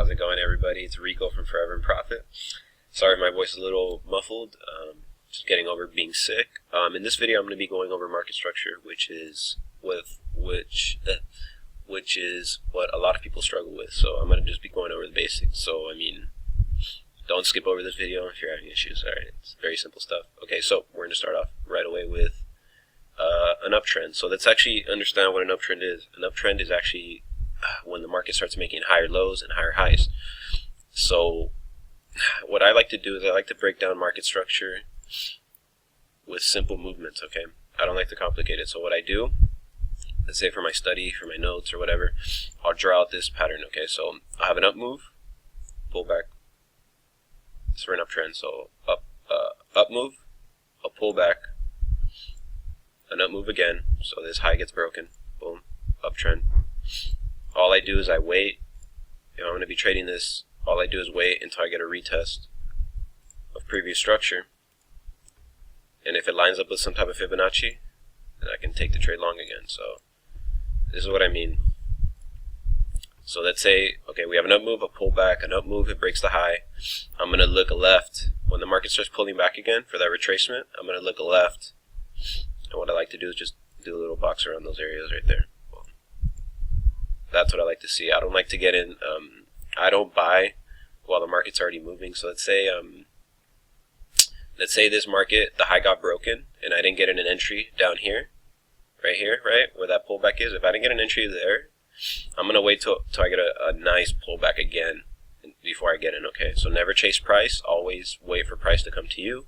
How's it going, everybody? It's Rico from Forever in Profit. Sorry, my voice is a little muffled. Just getting over being sick. In this video, I'm going to be going over market structure, which is what a lot of people struggle with. So I'm going to just be going over the basics. So don't skip over this video if you're having issues. All right, it's very simple stuff. Okay, so we're going to start off right away with an uptrend. So let's actually understand what an uptrend is. An uptrend is actually when the market starts making higher lows and higher highs. So what I like to do is I like to break down market structure with simple movements, okay? I don't like to complicate it. So what I do, let's say for my study, for my notes or whatever, I'll draw out this pattern, okay? So I'll have an up move, pull back. It's for an uptrend. So up move, a pull back, an up move again. So this high gets broken, boom, uptrend. All I do is I wait. If I'm going to be trading this, all I do is wait until I get a retest of previous structure. And if it lines up with some type of Fibonacci, then I can take the trade long again. So this is what I mean. So let's say, okay, we have an up move, a pullback, an up move, it breaks the high. I'm going to look left. When the market starts pulling back again for that retracement, I'm going to look left. And what I like to do is just do a little box around those areas right there. That's what I like to see. I don't like to get in. I don't buy while the market's already moving. So let's say this market, the high got broken, and I didn't get in an entry down here, right, where that pullback is. If I didn't get an entry there, I'm gonna wait till I get a nice pullback again before I get in. Okay, so never chase price. Always wait for price to come to you,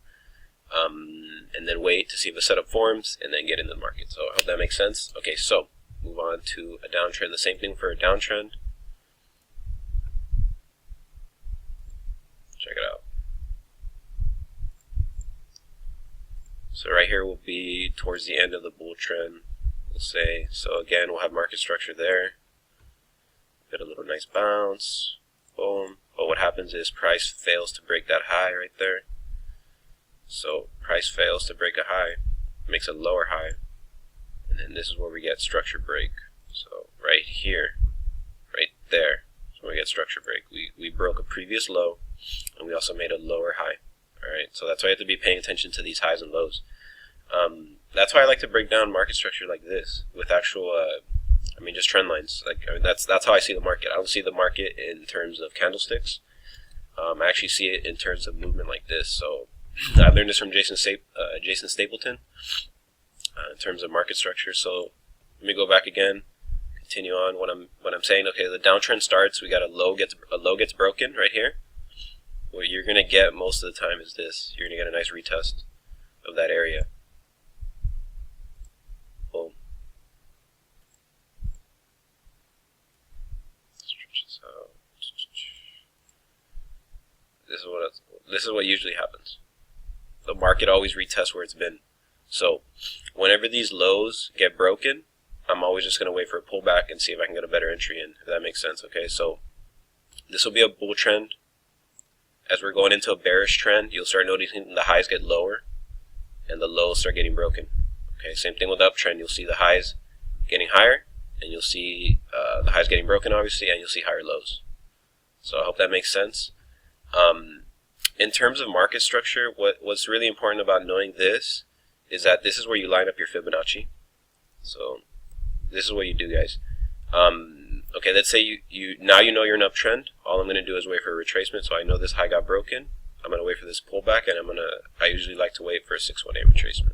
and then wait to see if a setup forms, and then get in the market. So I hope that makes sense. Okay, so move on to a downtrend. The same thing for a downtrend. Check it out. So right here will be towards the end of the bull trend, we'll say. So again, we'll have market structure there. Get a little nice bounce. Boom. But what happens is price fails to break that high right there. So price fails to break a high, makes a lower high. And then this is where we get structure break. So right here, right there, is where we get structure break. We broke a previous low, and we also made a lower high. Alright, so that's why you have to be paying attention to these highs and lows. That's why I like to break down market structure like this, with actual, just trend lines. That's how I see the market. I don't see the market in terms of candlesticks. I actually see it in terms of movement like this. So I learned this from Jason Stapleton. In terms of market structure. So let me go back again, continue on what I'm saying. Okay, the downtrend starts, we got a low gets broken right here. What you're gonna get most of the time is this. You're gonna get a nice retest of that area. Boom. Stretch this out. This is what usually happens. The market always retests where it's been. So whenever these lows get broken, I'm always just going to wait for a pullback and see if I can get a better entry in, if that makes sense. Okay, so this will be a bull trend. As we're going into a bearish trend, you'll start noticing the highs get lower and the lows start getting broken. Okay, same thing with the uptrend. You'll see the highs getting higher, and you'll see the highs getting broken, obviously, and you'll see higher lows. So I hope that makes sense. In terms of market structure, what's really important about knowing this is that this is where you line up your Fibonacci. So this is what you do, guys. Okay, let's say now you know you're an uptrend. All I'm going to do is wait for a retracement. So I know this high got broken. I'm going to wait for this pullback, and I usually like to wait for a 618 retracement.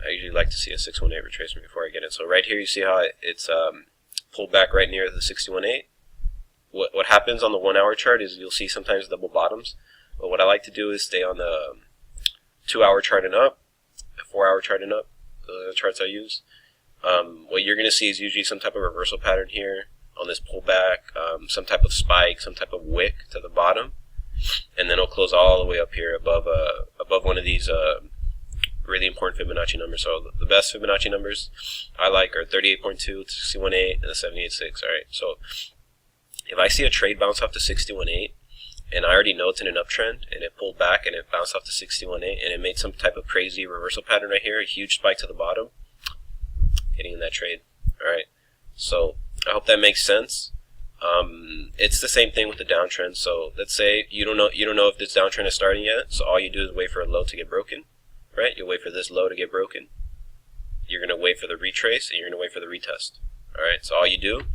I usually like to see a 618 retracement before I get in. So right here you see how it's pulled back right near the 618. What happens on the 1 hour chart is you'll see sometimes double bottoms. But what I like to do is stay on the 2 hour chart and up, the 4 hour chart and up, the charts I use. What you're going to see is usually some type of reversal pattern here on this pullback, some type of spike, some type of wick to the bottom, and then it'll close all the way up here above one of these really important Fibonacci numbers. So the best Fibonacci numbers I like are 38.2, 61.8, and the 78.6. All right, so if I see a trade bounce off to 61.8, and I already know it's in an uptrend, and it pulled back and it bounced off to 61.8, and it made some type of crazy reversal pattern right here, a huge spike to the bottom, getting in that trade. Alright, so I hope that makes sense. It's the same thing with the downtrend. So let's say you don't know if this downtrend is starting yet. So all you do is wait for a low to get broken, right? You wait for this low to get broken. You're gonna wait for the retrace, and you're gonna wait for the retest. All right. So all you do,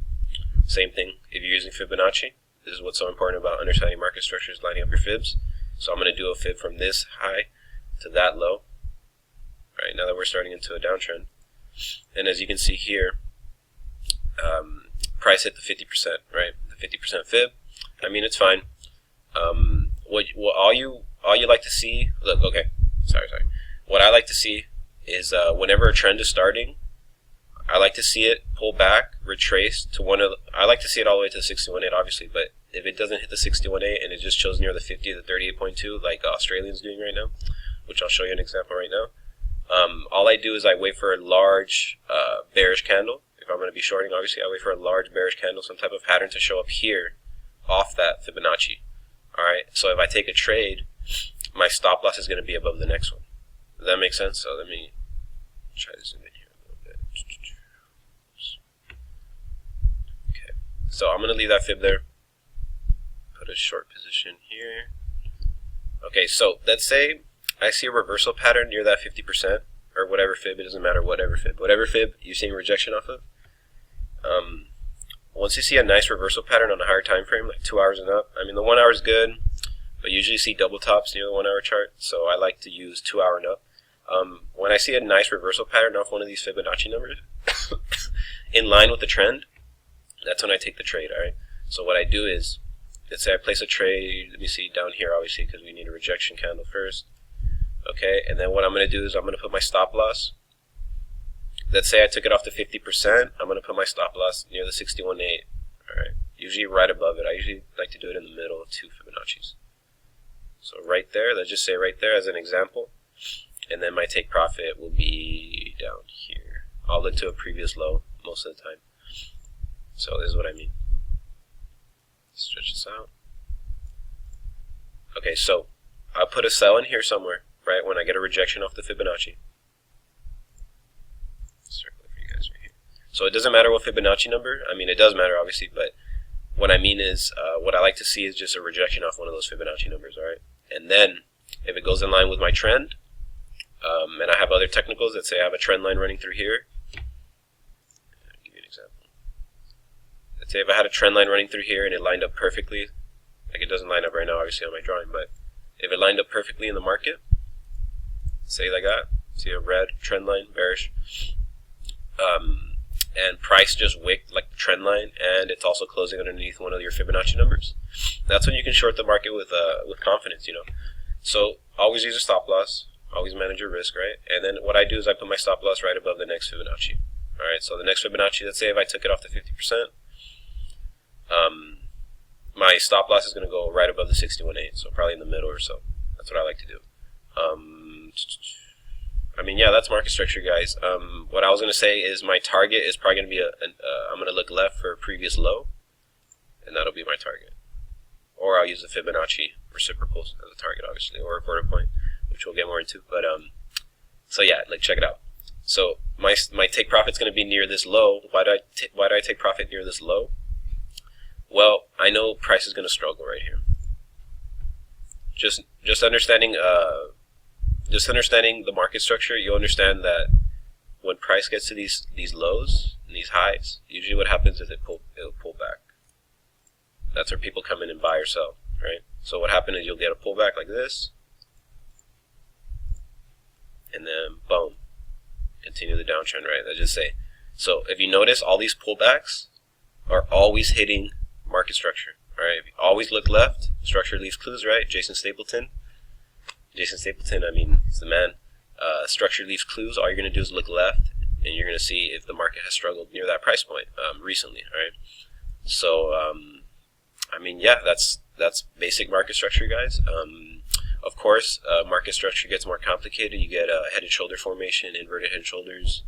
same thing. If you're using Fibonacci, this is what's so important about understanding market structures, lining up your fibs. So I'm gonna do a fib from this high to that low. Right now that we're starting into a downtrend, and as you can see here, price hit the 50%, right? The 50% fib. I mean, it's fine. What all you like to see? Look, okay, sorry. What I like to see is whenever a trend is starting, I like to see it pull back, retrace to one of. I like to see it all the way to the 61.8, obviously. But if it doesn't hit the 61.8 and it just chills near the 50, the 38.2, like Australians doing right now, which I'll show you an example right now. All I do is I wait for a large bearish candle. If I'm going to be shorting, obviously, I wait for a large bearish candle, some type of pattern to show up here off that Fibonacci. Alright, so if I take a trade, my stop loss is going to be above the next one. Does that make sense? So let me try to zoom in here a little bit. Okay, so I'm going to leave that fib there. Put a short position here. Okay, so let's say I see a reversal pattern near that 50%, or whatever fib, it doesn't matter, whatever fib you're seeing rejection off of. Once you see a nice reversal pattern on a higher time frame, like 2 hours and up, I mean the 1 hour is good, but you usually see double tops near the 1 hour chart, so I like to use 2 hour and up. When I see a nice reversal pattern off one of these Fibonacci numbers in line with the trend, that's when I take the trade. Alright, so what I do is, let's say I place a trade, let me see down here obviously because we need a rejection candle first. Okay, and then what I'm going to do is I'm going to put my stop loss. Let's say I took it off to 50%. I'm going to put my stop loss near the 61.8. Alright, usually right above it. I usually like to do it in the middle of two Fibonacci's. So right there, let's just say right there as an example. And then my take profit will be down here. I'll look to a previous low most of the time. So this is what I mean. Stretch this out. Okay, so I'll put a sell in here somewhere, right, when I get a rejection off the Fibonacci. Circle it for you guys right here. So it doesn't matter what Fibonacci number. I mean, it does matter, obviously, but what I mean is, what I like to see is just a rejection off one of those Fibonacci numbers, all right? And then, if it goes in line with my trend, and I have other technicals, let's say I have a trend line running through here. I'll give you an example. Let's say if I had a trend line running through here and it lined up perfectly, like it doesn't line up right now, obviously, on my drawing, but if it lined up perfectly in the market, say like that, see a red trend line, bearish, and price just wicked like the trend line, and it's also closing underneath one of your Fibonacci numbers, that's when you can short the market with confidence, you know. So always use a stop loss, always manage your risk, right? And then what I do is I put my stop loss right above the next Fibonacci. All right, so the next Fibonacci, let's say if I took it off to 50%, my stop loss is going to go right above the 61.8, so probably in the middle or so. That's what I like to do. I mean, yeah, that's market structure, guys. What I was going to say is my target is probably going to be I'm going to look left for a previous low, and that'll be my target. Or I'll use the Fibonacci reciprocals as a target, obviously, or a quarter point, which we'll get more into. But so yeah, like check it out. So my take profit's going to be near this low. Why do I take profit near this low? Well, I know price is going to struggle right here. Just understanding the market structure, you'll understand that when price gets to these lows and these highs, usually what happens is it'll pull back. That's where people come in and buy or sell, right? So what happens is you'll get a pullback like this, and then boom, continue the downtrend, right? Let's just say. So if you notice, all these pullbacks are always hitting market structure. All right, if you always look left, structure leaves clues, right? Jason Stapleton, I mean, he's the man. Structure leaves clues. All you're going to do is look left, and you're going to see if the market has struggled near that price point recently, all right? So, I mean, yeah, that's basic market structure, guys. Of course, market structure gets more complicated. You get head and shoulder formation, inverted head and shoulders,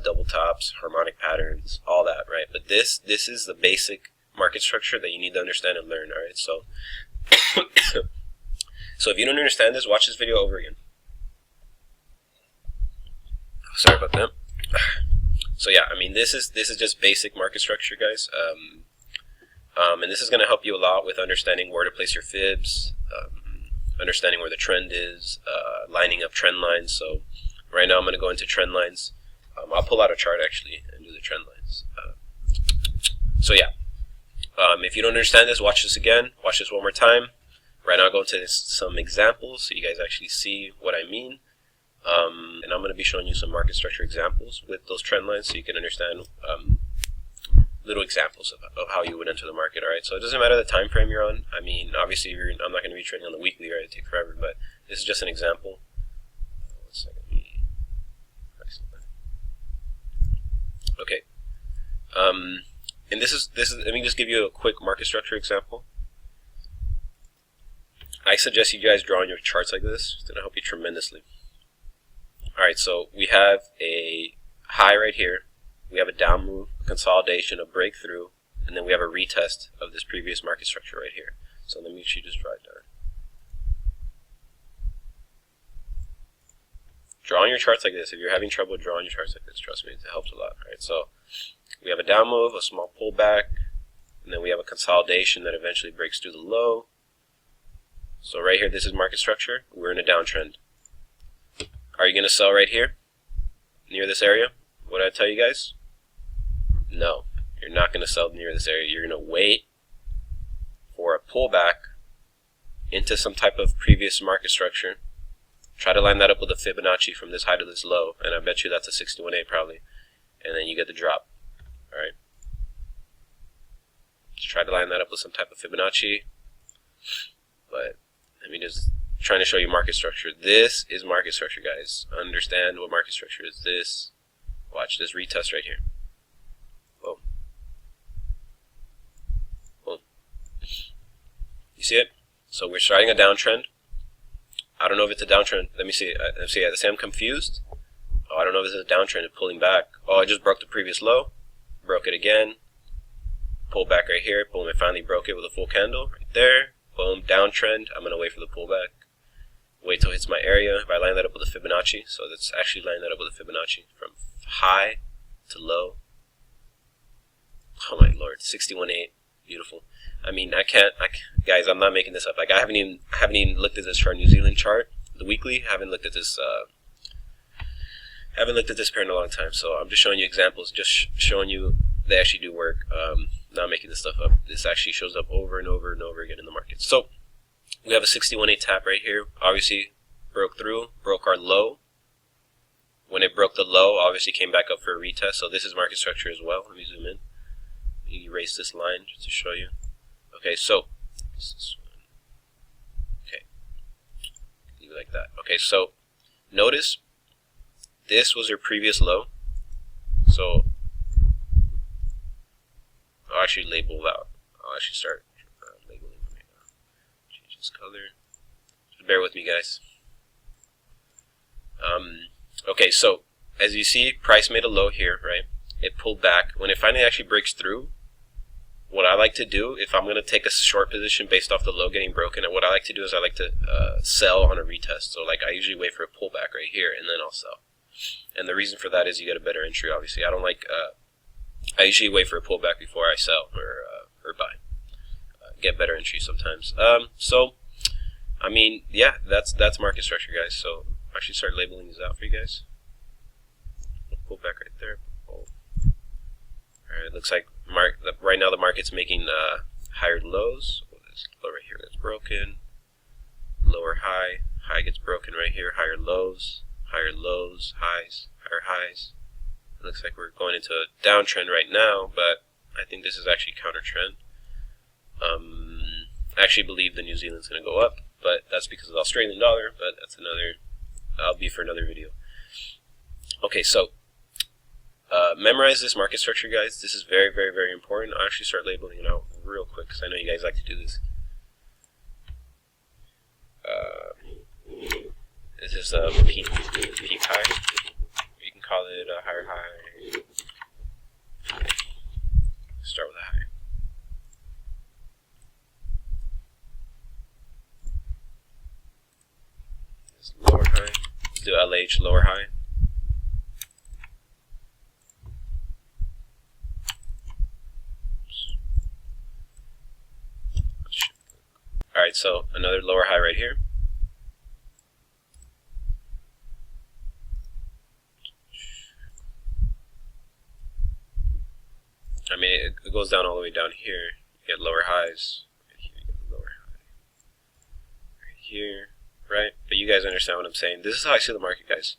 double tops, harmonic patterns, all that, right? But this is the basic market structure that you need to understand and learn, all right? So, so if you don't understand this, watch this video over again. Sorry about that. So yeah, I mean, this is just basic market structure, guys. And this is going to help you a lot with understanding where to place your fibs, understanding where the trend is, lining up trend lines. So right now I'm going to go into trend lines. I'll pull out a chart actually and do the trend lines. So yeah, if you don't understand this, watch this again. Watch this one more time. Right now I'll go into some examples so you guys actually see what I mean. And I'm going to be showing you some market structure examples with those trend lines so you can understand little examples of how you would enter the market. Alright, so it doesn't matter the time frame you're on. I mean, obviously I'm not going to be trading on the weekly, right? It'd take forever, but this is just an example. One second. Okay. And this is let me just give you a quick market structure example. I suggest you guys draw on your charts like this. It's going to help you tremendously. Alright, so we have a high right here. We have a down move, a consolidation, a breakthrough, and then we have a retest of this previous market structure right here. So let me actually just draw it down. Draw on your charts like this. If you're having trouble drawing your charts like this, trust me, it helps a lot. Alright, so we have a down move, a small pullback, and then we have a consolidation that eventually breaks through the low. So right here, this is market structure. We're in a downtrend. Are you going to sell right here, near this area? What did I tell you guys? No, you're not going to sell near this area. You're going to wait for a pullback into some type of previous market structure. Try to line that up with a Fibonacci from this high to this low, and I bet you that's a 61.8 probably. And then you get the drop. Alright. Just try to line that up with some type of Fibonacci. But let me just trying to show you market structure. This is market structure, guys. Understand what market structure is. This. Watch this retest right here. Boom. Boom. You see it? So we're starting a downtrend. I don't know if it's a downtrend. Let me see. I'm confused. Oh, I don't know if this is a downtrend and pulling back. Oh, I just broke the previous low. Broke it again. Pull back right here. Boom, it finally broke it with a full candle right there. Boom, downtrend. I'm going to wait for the pullback. Wait till it hits my area. If I line that up with a Fibonacci, so that's actually lining that up with a Fibonacci from high to low. Oh my lord, 61.8, beautiful. I mean, guys, I'm not making this up. Like I haven't even looked at this chart, New Zealand chart, the weekly. I haven't looked at this. Haven't looked at this pair in a long time. So I'm just showing you examples, just showing you they actually do work. Not making this stuff up. This actually shows up over and over and over again in the market. So we have a 61.8 tap right here. Obviously broke through, broke our low. When it broke the low, obviously came back up for a retest. So this is market structure as well. Let me zoom in. Let me erase this line just to show you. Okay, so okay, leave it like that. Okay, so notice this was your previous low. So I'll actually label out. I'll actually start labeling right now. Change this color. Just bear with me, guys. Okay, so as you see, price made a low here, right? It pulled back. When it finally actually breaks through, what I like to do, if I'm going to take a short position based off the low getting broken, what I like to do is I like to sell on a retest. So like I usually wait for a pullback right here and then I'll sell. And the reason for that is you get a better entry, obviously. I don't like, I usually wait for a pullback before I sell or buy. Get better entry sometimes. So, I mean, yeah, that's market structure, guys. So I should start labeling these out for you guys. Pull back right there. Oh. Alright, looks like right now the market's making higher lows. Oh, this low right here gets broken. Lower high. High gets broken right here. Higher lows, highs, higher highs. It looks like we're going into a downtrend right now, but I think this is actually counter trend. I actually believe the New Zealand's going to go up, but that's because of the Australian dollar, but that's another, I'll be for another video. Okay, so memorize this market structure, guys. This is very, very, very important. I'll actually start labeling it out real quick because I know you guys like to do this. This is a peak high. You can call it a higher high. Start with a high. This lower high. Let's do LH lower high. Alright, so another lower high right here. I mean, it goes down all the way down here. You get lower highs. Right here, you get lower high. Right here, right? But you guys understand what I'm saying. This is how I see the market, guys.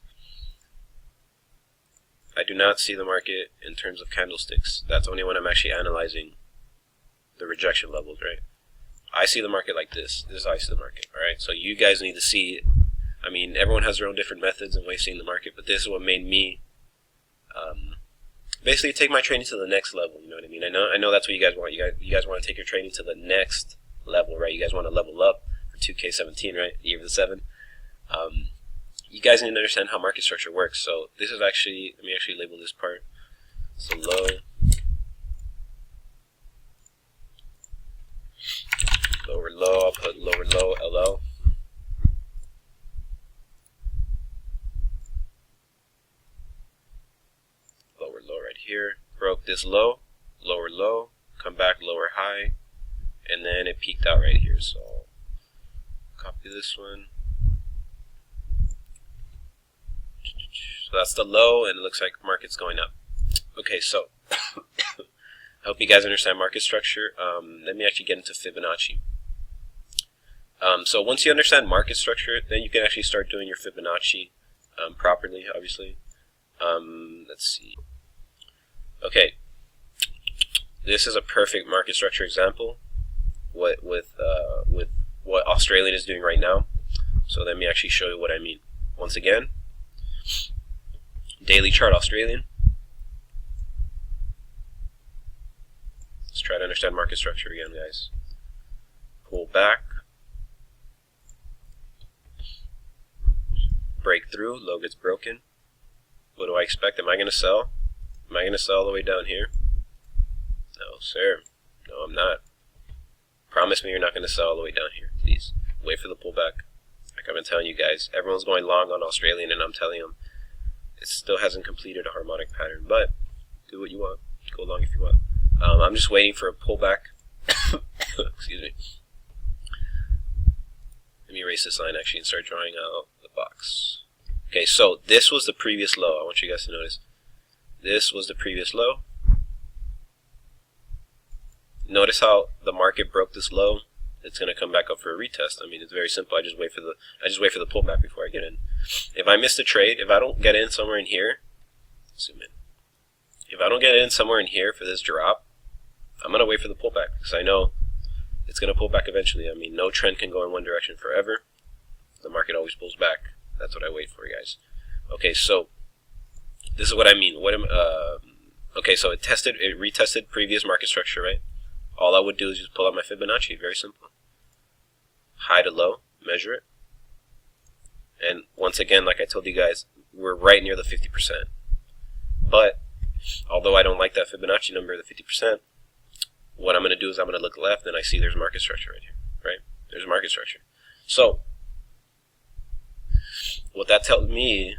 I do not see the market in terms of candlesticks. That's only when I'm actually analyzing the rejection levels, right? I see the market like this. This is how I see the market, alright? So you guys need to see it. I mean, everyone has their own different methods and ways of seeing the market, but this is what made me basically take my trading to the next level. You know what I mean? I know that's what you guys want. You guys want to take your trading to the next level, right? You guys want to level up for 2K17, right? The year of the 7. You guys need to understand how market structure works. So this is actually, let me actually label this part. So low, lower low, I'll put lower low, LL. Lower low right here. Broke this low, lower low, come back lower high, and then it peaked out right here. So copy this one. So that's the low, and it looks like market's going up. Okay, so I hope you guys understand market structure. Let me actually get into Fibonacci. So once you understand market structure, then you can actually start doing your Fibonacci properly, obviously. Let's see. Okay, this is a perfect market structure example with what Australian is doing right now. So let me actually show you what I mean. Once again, daily chart Australian. Let's try to understand market structure again, guys. Pull back, breakthrough, low gets broken. What do I expect? Am I going to sell? Am I going to sell all the way down here? No, sir. No, I'm not. Promise me you're not going to sell all the way down here. Please. Wait for the pullback. Like I've been telling you guys, everyone's going long on Australian, and I'm telling them it still hasn't completed a harmonic pattern. But do what you want. Go long if you want. I'm just waiting for a pullback. Excuse me. Let me erase this line actually and start drawing out the box. Okay, so this was the previous low. I want you guys to notice. This was the previous low. Notice how the market broke this low. It's going to come back up for a retest. I mean, it's very simple. I just wait for the pullback before I get in. If I miss the trade, if I don't get in somewhere in here, zoom in. If I don't get in somewhere in here for this drop, I'm going to wait for the pullback because I know it's going to pull back eventually. I mean, no trend can go in one direction forever. The market always pulls back. That's what I wait for, guys. Okay, so this is what I mean. Okay, so it retested previous market structure, right? All I would do is just pull out my Fibonacci. Very simple. High to low, measure it. And once again, like I told you guys, we're right near the 50%. But although I don't like that Fibonacci number, the 50%, what I'm going to do is I'm going to look left and I see there's market structure right here, right? There's market structure. So what that tells me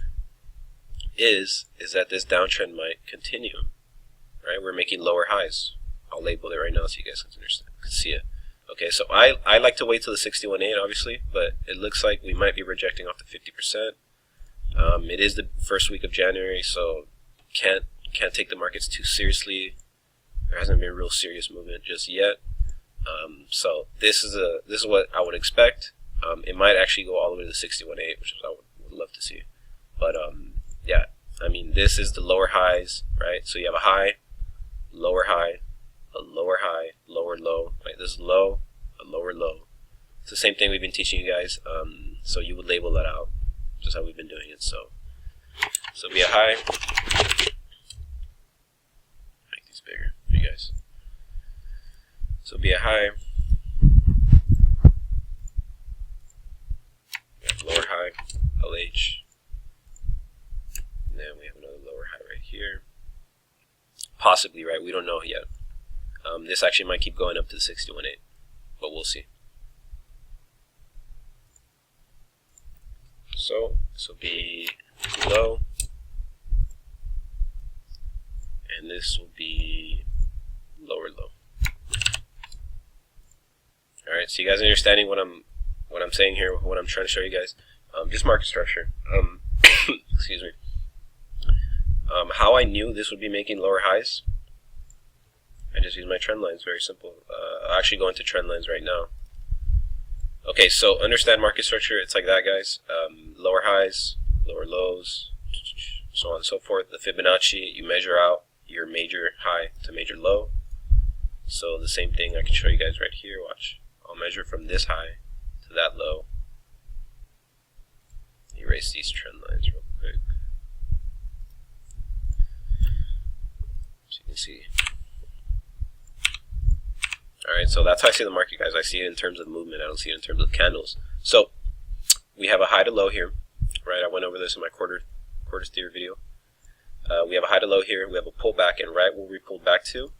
is that this downtrend might continue, right? We're making lower highs. I'll label it right now so you guys can see it. Okay, so I like to wait till the 61.8 obviously, but it looks like we might be rejecting off the 50%. It is the first week of January, so can't take the markets too seriously. There hasn't been real serious movement just yet. So this is what I would expect. It might actually go all the way to the 61.8, which is what I would love to see. But yeah, I mean, this is the lower highs, right? So you have a high, lower high, a lower high, lower low, right? This is low, a lower low. It's the same thing we've been teaching you guys. So you would label that out, just how we've been doing it. So be a high. Make these bigger for you guys. So be a high. We have lower high, LH. And then we have another lower high right here. Possibly, right? We don't know yet. This actually might keep going up to the 61.8, but we'll see. So this will be low, and this will be lower low. All right. Alright, so you guys are understanding what I'm saying here, what I'm trying to show you guys. Just market structure. Excuse me. How I knew this would be making lower highs, I just use my trend lines. Very simple. I'll actually go into trend lines right now. Okay, so understand market structure. It's like that, guys. Lower highs, lower lows, so on and so forth. The Fibonacci, you measure out your major high to major low. So the same thing I can show you guys right here. Watch. I'll measure from this high to that low. Erase these trend lines real quick, so you can see. Alright, so that's how I see the market, guys. I see it in terms of movement. I don't see it in terms of candles. So we have a high to low here, right? I went over this in my quarters theory video. We have a high to low here. We have a pullback, and right where we pulled back to,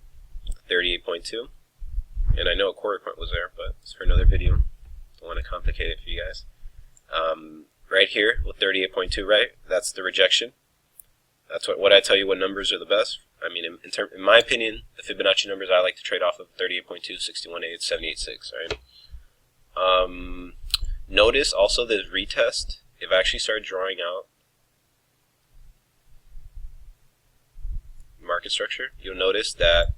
38.2. And I know a quarter point was there, but it's for another video. Don't want to complicate it for you guys. Right here with 38.2, right? That's the rejection. That's what I tell you what numbers are the best. I mean, in my opinion, the Fibonacci numbers I like to trade off of 38.2, 61.8, 78.6, right? Notice also this retest, if I actually start drawing out market structure, you'll notice that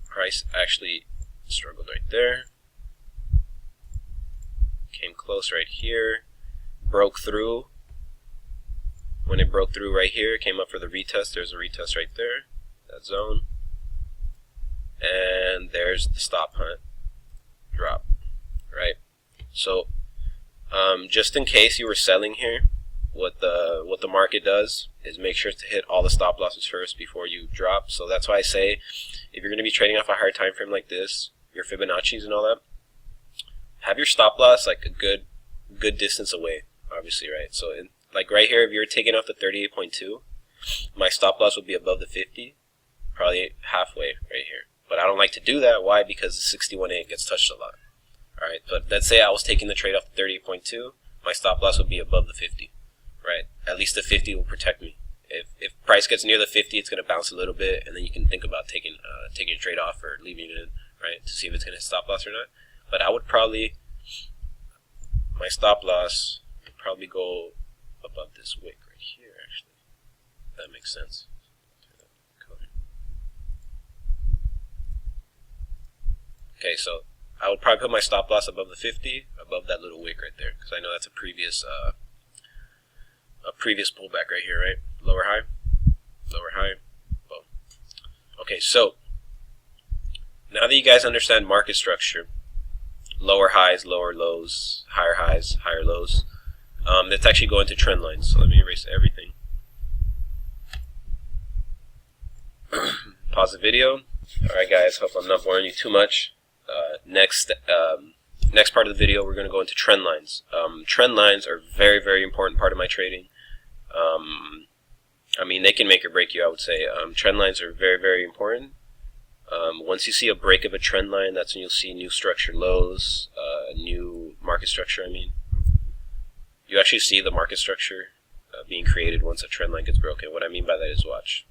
price actually struggled right there, came close right here, broke through. When it broke through right here, it came up for the retest. There's a retest right there, that zone, and there's the stop hunt drop, right? So just in case you were selling here, what the market does is make sure to hit all the stop losses first before you drop. So that's why I say, if you're going to be trading off a higher time frame like this, your Fibonacci's and all that, have your stop loss like a good distance away, obviously, right? So like right here, if you're taking off the 38.2, my stop loss would be above the 50, probably halfway right here. But I don't like to do that. Why? Because the 61.8 gets touched a lot. Alright, but let's say I was taking the trade off the 38.2, my stop loss would be above the 50, right? At least the 50 will protect me. If price gets near the 50, it's going to bounce a little bit, and then you can think about taking a trade off or leaving it in, right, to see if it's going to hit stop loss or not. But I would probably, my stop loss would probably go above this wick right here, actually. If that makes sense. Okay, so I would probably put my stop loss above the 50, above that little wick right there, because I know that's a previous pullback right here, right? Lower high, boom. Okay, so now that you guys understand market structure, lower highs, lower lows, higher highs, higher lows, let's actually go into trend lines. So let me erase everything. Pause the video. Alright guys, hope I'm not boring you too much. Next part of the video, we're going to go into trend lines. Trend lines are a very, very important part of my trading. I mean, they can make or break you, I would say. Trend lines are very, very important. Once you see a break of a trend line, that's when you'll see new structure lows, new market structure, I mean. You actually see the market structure being created once a trend line gets broken. What I mean by that is, watch.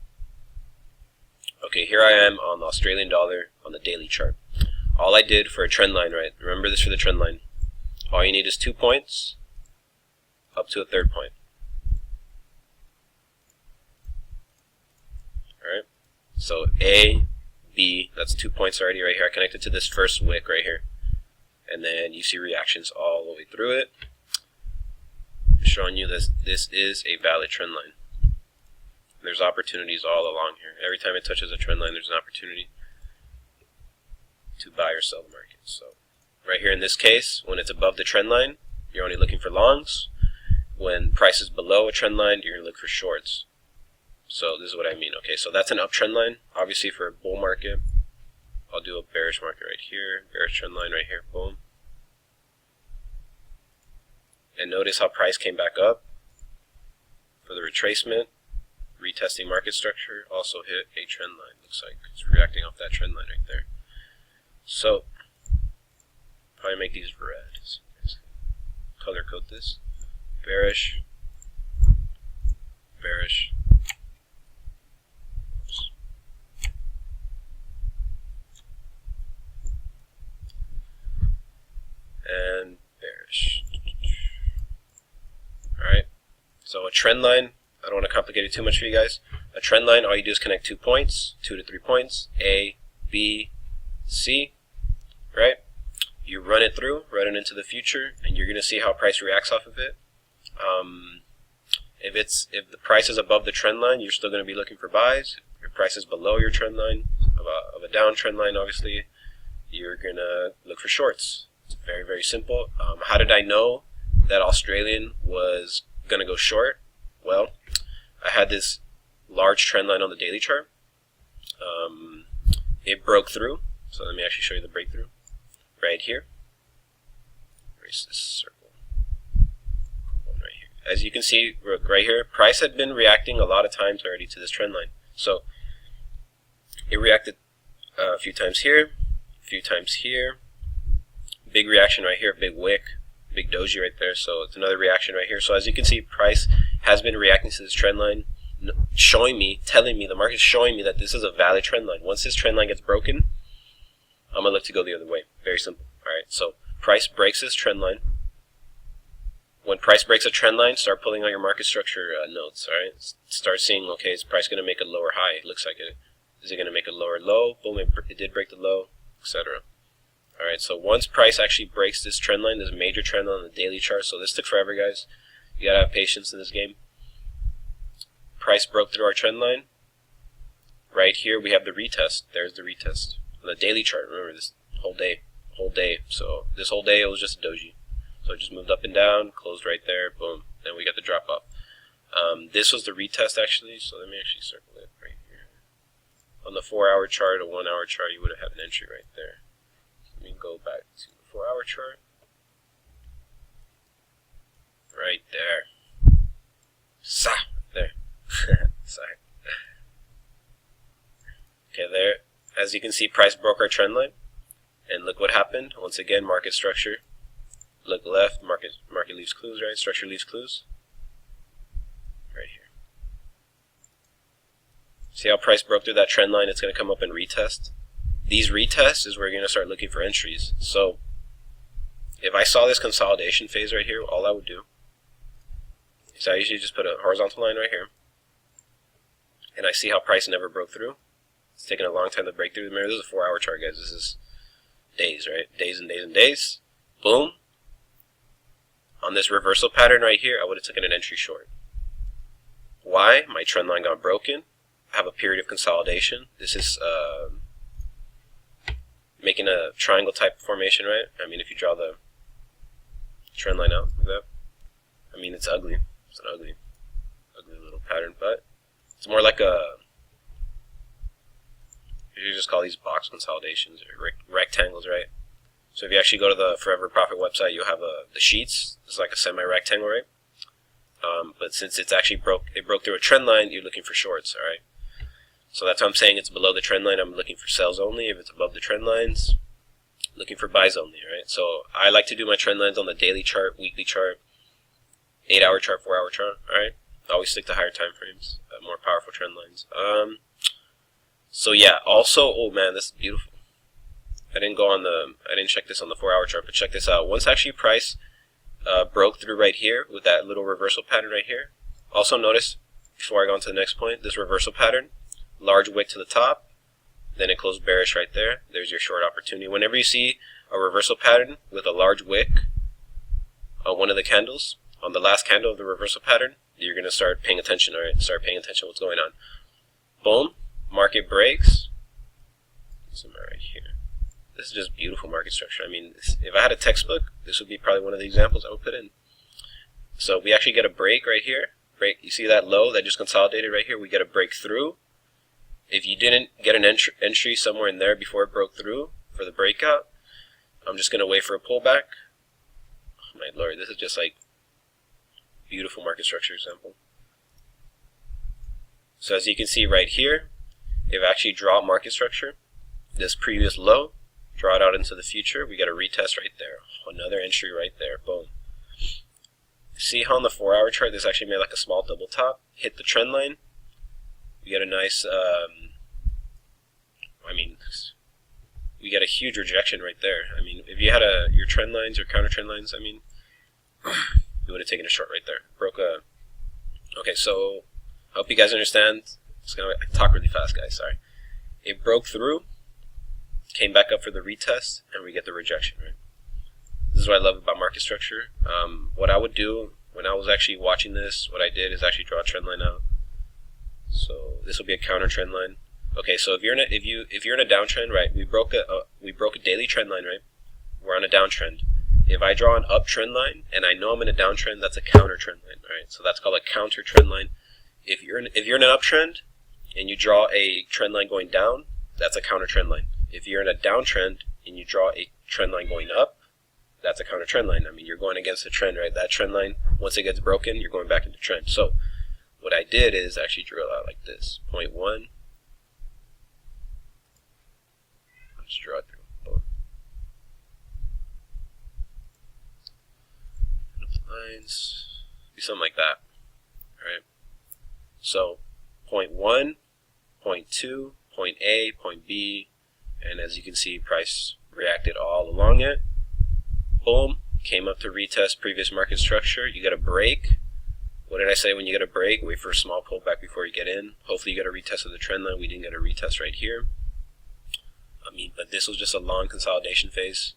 Okay, here I am on the Australian dollar on the daily chart. All I did for a trend line, right? Remember this for the trend line. All you need is 2 points up to a third point. Alright? So A, B, that's 2 points already right here. I connected to this first wick right here. And then you see reactions all the way through it. I'm showing you this is a valid trend line. There's opportunities all along here. Every time it touches a trend line, there's an opportunity to buy or sell the market. So right here in this case, when it's above the trend line, you're only looking for longs. When price is below a trend line, you're going to look for shorts. So this is what I mean. Okay, so that's an uptrend line. Obviously for a bull market, I'll do a bearish market right here, bearish trend line right here, boom. And notice how price came back up for the retracement, retesting market structure, also hit a trend line. Looks like it's reacting off that trend line right there. So probably make these red. So color code this. Bearish, bearish. Oops. a trend line, I don't want to complicate it too much for you guys. A trend line, all you do is connect 2 points, 2 to 3 points, A, B, C, right? You run it through, run it into the future, and you're going to see how price reacts off of it. If the price is above the trend line, you're still going to be looking for buys. If your price is below your trend line, of a downtrend line, obviously, you're going to look for shorts. It's very, very simple. How did I know that Australian was going to go short? Well, I had this large trend line on the daily chart. It broke through. So let me actually show you the breakthrough right here. Erase this circle. Right here. As you can see right here, price had been reacting a lot of times already to this trend line. So it reacted a few times here, a few times here. Big reaction right here, big wick, big doji right there. So it's another reaction right here. So as you can see, price has been reacting to this trend line, showing me, telling me, the market's showing me that this is a valid trend line. Once this trend line gets broken, I'm going to look to go the other way. Very simple. Alright, so price breaks this trend line. When price breaks a trend line, start pulling out your market structure notes. Alright, start seeing, okay, is price going to make a lower high? It looks like it. Is it going to make a lower low? Boom, it did break the low, etc. Alright, so once price actually breaks this trend line, this major trend line on the daily chart, so this took forever, guys. You got to have patience in this game. Price broke through our trend line. Right here, we have the retest. There's the retest. On the daily chart, remember this whole day. So this whole day, it was just a doji. So it just moved up and down, closed right there, boom. Then we got the drop off. This was the retest, actually. So let me actually circle it right here. On the 4-hour chart, a 1-hour chart, you would have had an entry right there. Let me go back to the 4-hour chart. Right there. There. Sorry. Okay, there. As you can see, price broke our trend line. And look what happened. Once again, market structure. Look left, market leaves clues, right? Structure leaves clues. Right here. See how price broke through that trend line? It's going to come up and retest. These retests is where you're going to start looking for entries. So if I saw this consolidation phase right here, all I would do is I usually just put a horizontal line right here. And I see how price never broke through. It's taking a long time to break through. Remember, this is a 4-hour chart, guys. This is days, right? Days and days and days. Boom. On this reversal pattern right here, I would have taken an entry short. Why? My trend line got broken. I have a period of consolidation. This is making a triangle type formation, right? I mean, if you draw the trend line out like that, I mean, it's ugly. It's an ugly little pattern, but it's more like a, you just call these box consolidations or rectangles, right? So if you actually go to the Forever Profit website, you'll have the sheets. It's like a semi-rectangle, right? But since it's actually it broke through a trend line, you're looking for shorts, all right? So that's why I'm saying it's below the trend line. I'm looking for sells only. If it's above the trend lines, looking for buys only, right? So I like to do my trend lines on the daily chart, weekly chart, 8-hour chart, 4-hour chart, all right? I always stick to higher time frames, more powerful trend lines. So yeah, also, oh man, this is beautiful. I didn't check this on the 4-hour chart, but check this out. Once actually price broke through right here with that little reversal pattern right here. Also notice, before I go on to the next point, this reversal pattern, large wick to the top, then it closed bearish right there. There's your short opportunity. Whenever you see a reversal pattern with a large wick on one of the candles, on the last candle of the reversal pattern, you're going to start paying attention, all right? Start paying attention to what's going on. Boom, market breaks. Somewhere right here. This is just beautiful market structure. I mean, if I had a textbook, this would be probably one of the examples I would put in. So we actually get a break right here. You see that low that just consolidated right here? We get a break through. If you didn't get an entry somewhere in there before it broke through for the breakout, I'm just going to wait for a pullback. Oh my lord, this is just like beautiful market structure example. So as you can see right here, if I actually draw market structure, this previous low, draw it out into the future, we got a retest right there. Another entry right there, boom. See how on the 4-hour chart, this actually made like a small double top, hit the trend line. We get a nice, we get a huge rejection right there. I mean, if you had your trend lines, your counter trend lines, I mean, you would have taken a short right there. Broke a Okay, so I hope you guys understand. I talk really fast, guys. Sorry. It broke through, came back up for the retest, and we get the rejection, right? This is what I love about market structure. What I would do when I was actually watching this, what I did is actually draw a trend line out. So this will be a counter trend line. Okay, so if you're in a downtrend, right? We broke a daily trend line, right? We're on a downtrend. If I draw an uptrend line and I know I'm in a downtrend, that's a counter trend line, right? So that's called a counter trend line. If you're in an uptrend and you draw a trend line going down, that's a counter trend line. If you're in a downtrend and you draw a trend line going up, that's a counter trend line. I mean, you're going against the trend, right? That trend line, once it gets broken, you're going back into trend. So what I did is actually drill out like this. Point 1. Let's draw it through. Boom. Lines. Do something like that. Alright. So point 1, point 2, point A, point B, and as you can see, price reacted all along it. Boom. Came up to retest previous market structure. You got a break. What did I say when you get a break? Wait for a small pullback before you get in. Hopefully you get a retest of the trend line. We didn't get a retest right here. But this was just a long consolidation phase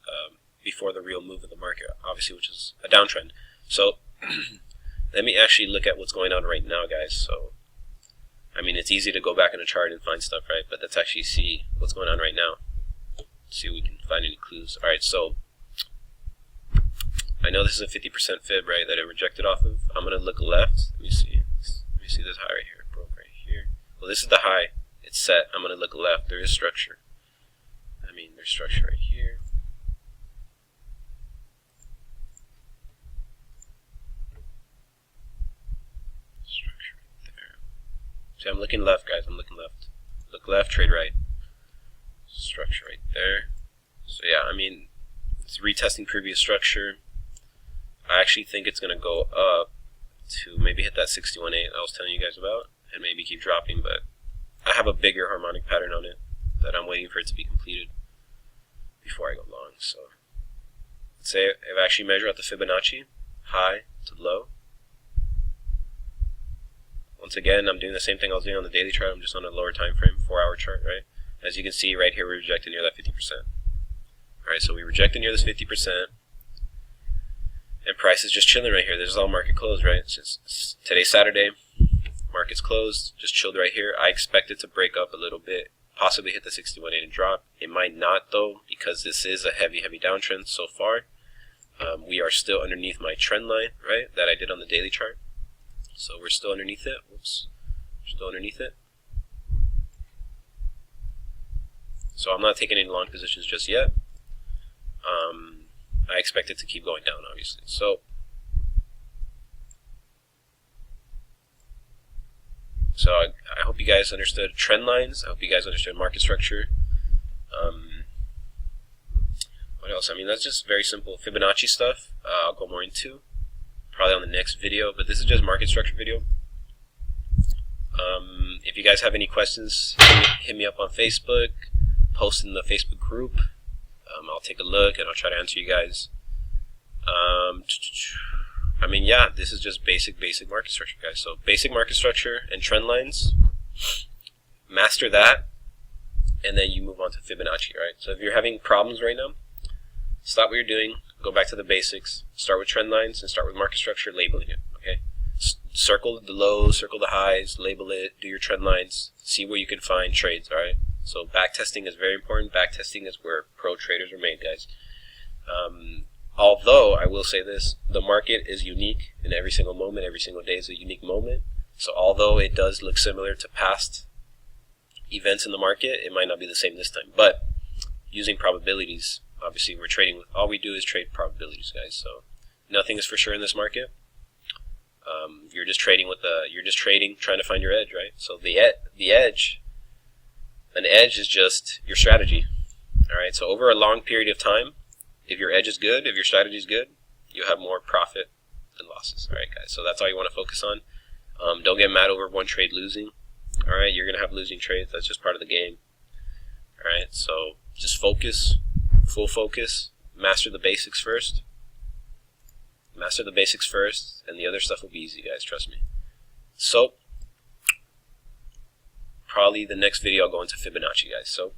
before the real move of the market, obviously, which is a downtrend. So let me actually look at what's going on right now, guys. So, it's easy to go back in a chart and find stuff, right? But let's actually see what's going on right now. See if we can find any clues. All right, so I know this is a 50% fib, right, that it rejected off of. I'm going to look left. Let me see this high right here. Broke right here. Well, this is the high. It's set. I'm going to look left. There is structure. There's structure right here. Structure right there. See, I'm looking left, guys. I'm looking left. Look left, trade right. Structure right there. So yeah, it's retesting previous structure. I actually think it's going to go up to maybe hit that 61.8 I was telling you guys about, and maybe keep dropping, but I have a bigger harmonic pattern on it that I'm waiting for it to be completed before I go long. So let's say if I actually measure out the Fibonacci, high to low. Once again, I'm doing the same thing I was doing on the daily chart. I'm just on a lower time frame, 4-hour chart, right? As you can see right here, we rejected near that 50%. Alright, so we rejected near this 50%. And price is just chilling right here. This is all market closed, right? Since today's Saturday, market's closed, just chilled right here. I expect it to break up a little bit, possibly hit the 61.8 and drop. It might not though, because this is a heavy downtrend so far. We are still underneath my trend line, right, that I did on the daily chart. So we're still underneath it. Whoops. We're still underneath it. So I'm not taking any long positions just yet. I expect it to keep going down, obviously. So I hope you guys understood trend lines. I hope you guys understood market structure. What else? That's just very simple Fibonacci stuff. I'll go more into probably on the next video, but this is just market structure video. If you guys have any questions, hit me up on Facebook, post in the Facebook group. I'll take a look and I'll try to answer you guys. Yeah, this is just basic market structure, guys. So basic market structure and trend lines, master that, and then you move on to Fibonacci, right? So if you're having problems right now, stop what you're doing, go back to the basics, start with trend lines and start with market structure, labeling it, okay? Circle the lows, circle the highs, label it, do your trend lines, see where you can find trades, all right? So back testing is very important. Back testing is where pro traders are made, guys. Although I will say this, the market is unique in every single moment. Every single day is a unique moment. So although it does look similar to past events in the market, it might not be the same this time. But using probabilities, obviously we're trading with, all we do is trade probabilities, guys. So nothing is for sure in this market. You're just trading trying to find your edge, right? So an edge is just your strategy. All right. So over a long period of time, if your edge is good, if your strategy is good, you'll have more profit than losses. All right, guys. So that's all you want to focus on. Don't get mad over one trade losing. All right. You're gonna have losing trades. That's just part of the game. All right. So just focus, full focus. Master the basics first. Master the basics first, and the other stuff will be easy, guys. Trust me. So probably the next video I'll go into Fibonacci, guys. So